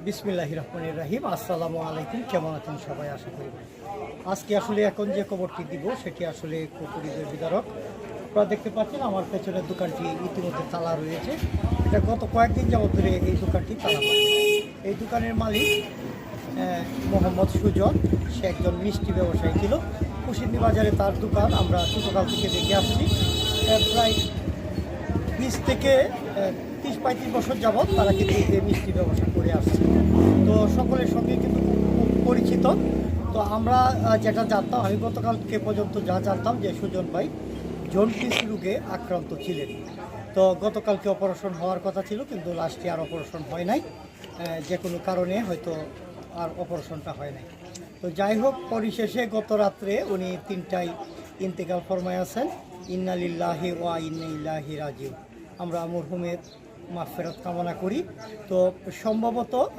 বিসমিল্লাহির রহমানির রহিম। আসসালামু আলাইকুম। কেমন আছেন সবাই? আশা করি আজকে আসলে এখন যে খবরটি দিব সেটি আসলে কুকুরিদের বিতরক। আপনারা দেখতে পাচ্ছেন আমার পেছনের দোকানটি ইতিমধ্যে তালা রয়েছে। এটা গত কয়েকদিন যাবত ধরে এই দোকানটি তালা পড়ে। এই দোকানের মালিক মোহাম্মদ সুজন, সে একজন মিষ্টি ব্যবসায়ী ছিল। কুশিন্দি বাজারে তার দোকান আমরা ছোটোকাল থেকে দেখে আসছি। প্রায় 20 থেকে 30-35 বছর যাবৎ তারা কিন্তু এই মিষ্টি ব্যবসা করে আসছে। তো সকলের সঙ্গে কিন্তু খুব পরিচিত। তো আমরা যেটা জানতাম, আমি গতকালকে পর্যন্ত যা জানতাম যে সুজন ভাই জন্ডিস রোগে আক্রান্ত ছিলেন। তো গতকালকে অপারেশন হওয়ার কথা ছিল, কিন্তু লাস্টে আর অপারেশন হয় নাই। যে কোনো কারণে হয়তো আর অপারেশনটা হয় নাই। তো যাই হোক, পরিশেষে গত রাত্রে উনি 3টায় ইন্তেকাল ফরমায় আছেন। ইন্না লিল্লাহি ওয়া ইন্না ইলাইহি রাজিউন। আমরা মরহুমের মাগফিরাত কামনা করি। তো সম্ভবত